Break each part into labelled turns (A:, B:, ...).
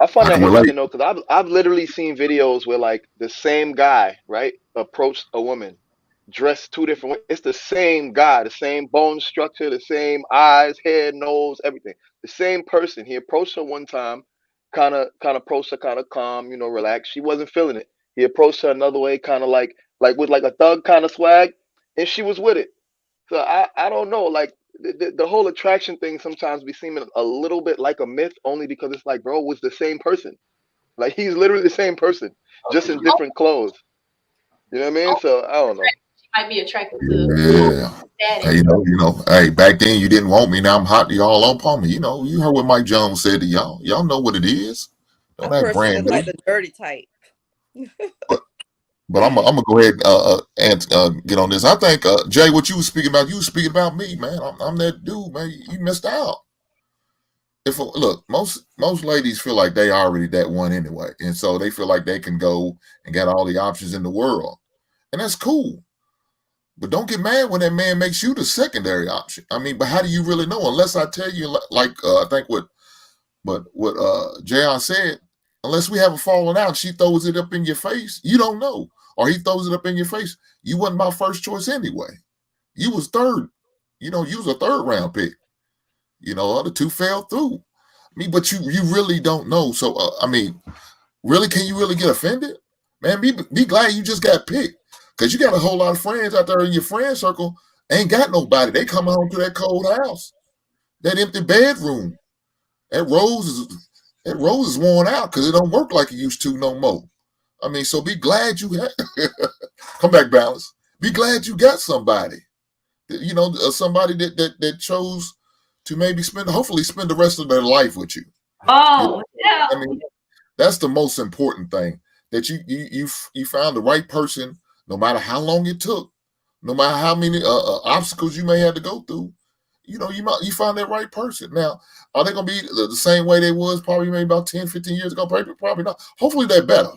A: find
B: I
A: that
B: can relate.
A: interesting though, because I've literally seen videos where like the same guy, right, approached a woman dressed two different ways. It's the same guy, the same bone structure, the same eyes, hair, nose, everything. The same person. He approached her one time, kind of approached her kind of calm, relaxed. She wasn't feeling it. He approached her another way, kind of like with like a thug kind of swag, and she was with it. So I don't know, like the whole attraction thing sometimes be seeming a little bit like a myth, only because it's like, bro, it was the same person. Like he's literally the same person, just in different clothes. You know what I mean? So I don't know.
C: She might be attracted to
B: Yeah. Hey,
C: status.
B: hey, back then you didn't want me. Now I'm hot. Y'all up on me. You heard what Mike Jones said to y'all. Y'all know what it is.
D: I
B: Don't act
D: personally
B: brand new.
D: like the dirty type.
B: But but I'm gonna go ahead and get on this. I think Jay, what you was speaking about me, man. I'm that dude, man. You missed out. If look, most ladies feel like they already that one anyway, and so they feel like they can go and get all the options in the world, and that's cool. But don't get mad when that man makes you the secondary option. I mean, but how do you really know unless I tell you? Like I think what Jr. said, unless we have a falling out, she throws it up in your face. You don't know, or he throws it up in your face. You wasn't my first choice anyway. You was third. You was a third round pick. Other two fell through. I mean, but you really don't know. So I mean, really, can you really get offended? Man, be glad you just got picked. Because you got a whole lot of friends out there in your friend circle, ain't got nobody. They come home to that cold house, that empty bedroom. That rose is worn out because it don't work like it used to no more. I mean, so be glad you had come back, balance. Be glad you got somebody. Somebody that chose to maybe hopefully spend the rest of their life with you.
C: Oh, yeah.
B: I mean, that's the most important thing, that you found the right person, no matter how long it took, no matter how many obstacles you may have to go through. You find that right person. Now, are they going to be the same way they was probably maybe about 10, 15 years ago? Probably not. Hopefully they're better.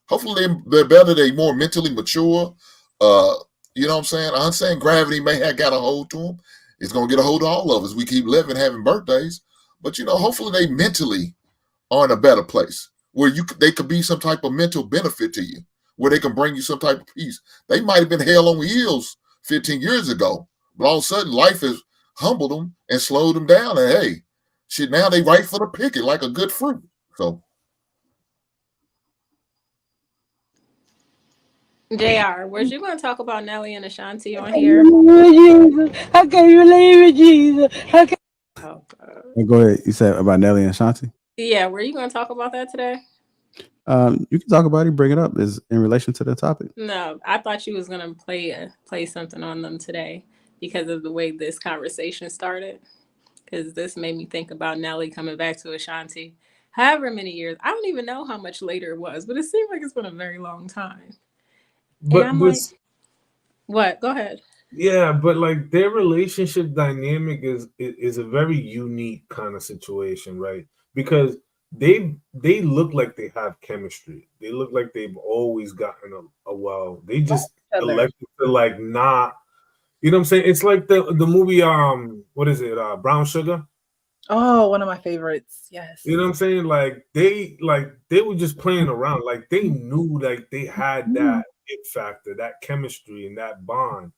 B: Hopefully they're better. They're more mentally mature. You know what I'm saying? I'm saying gravity may have got a hold to them. It's going to get a hold of all of us. We keep living, having birthdays. But, hopefully they mentally are in a better place where they could be some type of mental benefit to you, where they can bring you some type of peace. They might have been hell on wheels 15 years ago, but all of a sudden life has humbled them and slowed them down. And hey, shit, now they ripe for the picking like a good fruit. So,
E: JR, was you going to talk about Nelly and Ashanti on here?
F: Jesus. How can you leave it, Jesus?
E: Oh, God.
F: Go ahead. You said about Nelly and Ashanti.
E: Yeah, were you going to talk about that today?
F: You can talk about it. Bring it up. Is in relation to the topic.
E: No, I thought you was going to play something on them today because of the way this conversation started. Because this made me think about Nelly coming back to Ashanti. However many years, I don't even know how much later it was, but it seems like it's been a very long time. And
G: But
E: I'm
G: this,
E: like, what? Go ahead.
G: yeah, but like their relationship dynamic is a very unique kind of situation, right? Because they look like they have chemistry. They look like they've always gotten a well. They just elected to like not. You know what I'm saying? It's like the movie what is it? Brown Sugar.
H: Oh, one of my favorites. Yes.
G: You know what I'm saying? Like they were just playing around. Like they knew like they had that it factor, that chemistry, and that bond.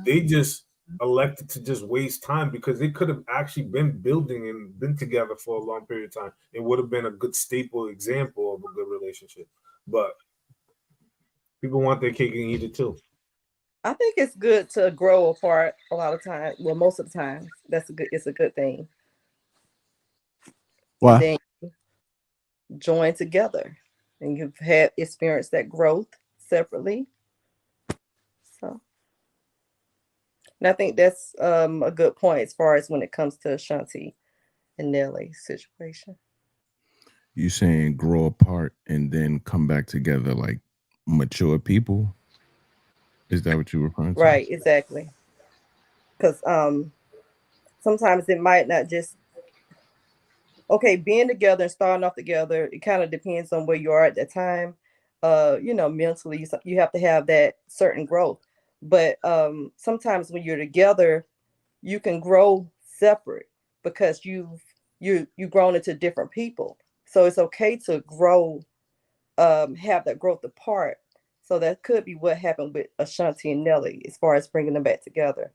G: They just elected to just waste time because they could have actually been building and been together for a long period of time. It would have been a good staple example of a good relationship. But people want their cake and eat it too.
D: I think it's good to grow apart a lot of times. Well, most of the time, it's a good thing.
F: Why?
D: And then join together, and you've had experienced that growth separately. So, and I think that's a good point as far as when it comes to Ashanti and Nelly's situation.
I: You saying grow apart and then come back together like mature people? Is that what you're referring to?
D: Right, exactly. Because sometimes it might not just being together and starting off together. It kind of depends on where you are at that time. Mentally, you have to have that certain growth. But sometimes when you're together, you can grow separate because you've grown into different people. So it's okay to grow, have that growth apart. So that could be what happened with Ashanti and Nelly as far as bringing them back together.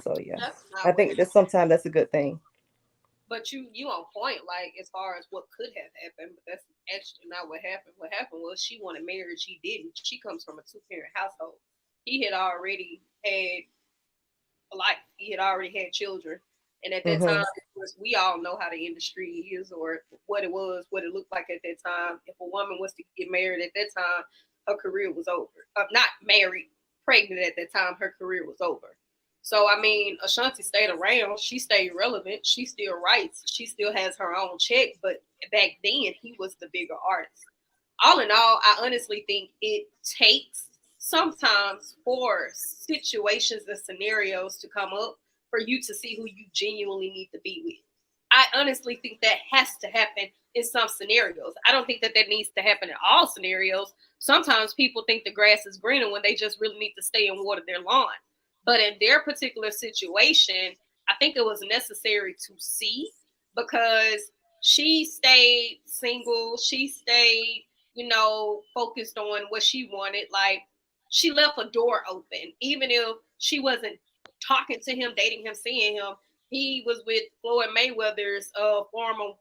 D: So yeah,
C: That's
D: I
C: not what
D: think that sometimes that's a good thing.
C: But you on point, like as far as what could have happened, but that's actually not what happened. What happened was she wanted marriage, he didn't. She comes from a two-parent household. He had already had a life. He had already had children. And at that time,
D: Hmm.
C: of course, we all know how the industry is or what it was, what it looked like at that time. If a woman was to get married at that time, her career was over. Not married, pregnant at that time, her career was over. So, I mean, Ashanti stayed around. She stayed relevant. She still writes. She still has her own check. But back then, he was the bigger artist. All in all, I honestly think it takes sometimes for situations and scenarios to come up for you to see who you genuinely need to be with. I honestly think that has to happen in some scenarios. I don't think that that needs to happen in all scenarios. Sometimes people think the grass is greener when they just really need to stay and water their lawn. But in their particular situation, I think it was necessary to see because she stayed single. She stayed, focused on what she wanted. Like she left a door open, even if she wasn't talking to him, dating him, seeing him. He was with Floyd Mayweather's former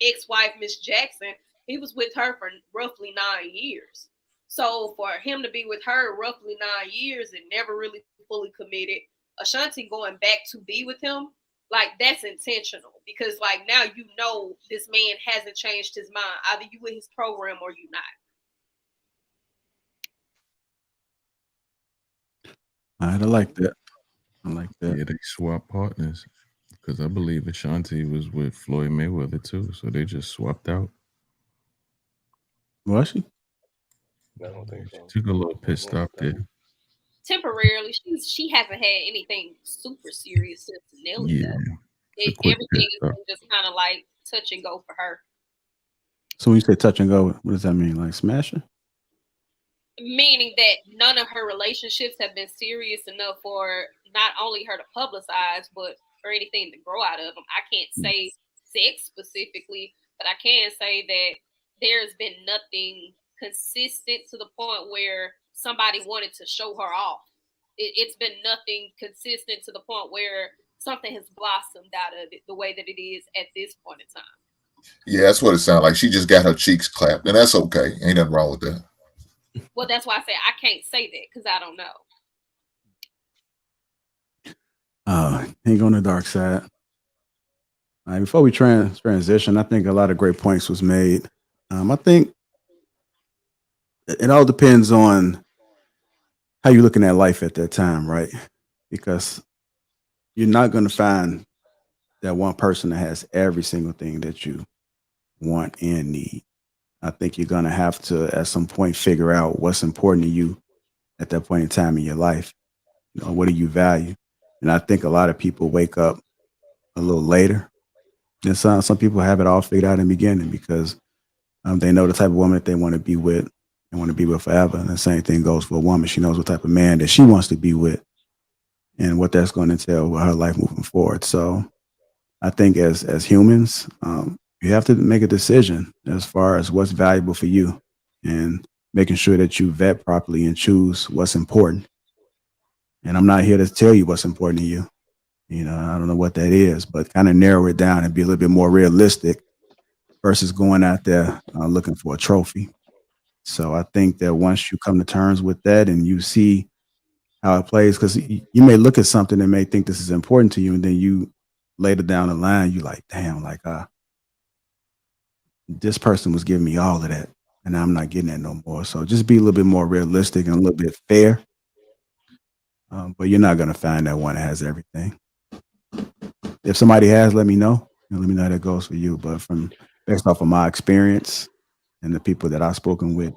C: ex-wife, Miss Jackson. He was with her for roughly 9 years. So for him to be with her roughly 9 years and never really fully committed, Ashanti going back to be with him, like that's intentional because like now this man hasn't changed his mind. Either you with his program or you not.
F: All right, I like that. I like that.
I: Yeah, they swap partners because I believe Ashanti was with Floyd Mayweather too, so they just swapped out.
F: Was she?
A: I don't think
I: She
A: so.
I: took a little pit stop there.
C: Temporarily, she hasn't had anything super serious since Nelly
I: Yeah,
C: though.
I: it's a quick pit
C: Everything
I: stop.
C: is just kind of like touch and go for her.
F: So when you say touch and go, what does that mean? Like smashing?
C: Meaning that none of her relationships have been serious enough for not only her to publicize, but for anything to grow out of them. I can't say sex specifically, but I can say that there's been nothing consistent to the point where somebody wanted to show her off. It's been nothing consistent to the point where something has blossomed out of it the way that it is at this point in time.
B: Yeah, that's what it sounds like. She just got her cheeks clapped, and that's okay. Ain't nothing wrong with that.
C: Well, that's why I say I can't say that because I don't know.
F: Ain't on the dark side. All right, before we transition, I think a lot of great points was made. I think it all depends on how you're looking at life at that time, right? Because you're not going to find that one person that has every single thing that you want and need. I think you're going to have to, at some point, figure out what's important to you at that point in time in your life. What do you value? And I think a lot of people wake up a little later. And some people have it all figured out in the beginning because they know the type of woman that they want to be with and want to be with forever. And the same thing goes for a woman. She knows what type of man that she wants to be with and what that's going to entail with her life moving forward. So I think as humans, you have to make a decision as far as what's valuable for you and making sure that you vet properly and choose what's important. And I'm not here to tell you what's important to you. I don't know what that is, but kind of narrow it down and be a little bit more realistic versus going out there looking for a trophy. So I think that once you come to terms with that and you see how it plays, because you may look at something and may think this is important to you, and then you later down the line, you like, damn, like this person was giving me all of that, and I'm not getting that no more. So just be a little bit more realistic and a little bit fair. But you're not going to find that one that has everything. If somebody has, let me know. And let me know how that goes for you. But based off of my experience and the people that I've spoken with,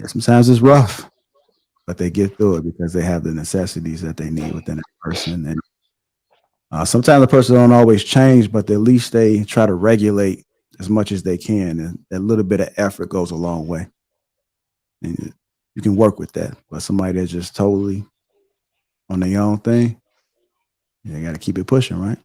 F: sometimes it's rough, but they get through it because they have the necessities that they need within that person. And sometimes the person don't always change, but at least they try to regulate as much as they can. And that little bit of effort goes a long way. And you can work with that. But somebody that's just totally on their own thing, they got to keep it pushing, right?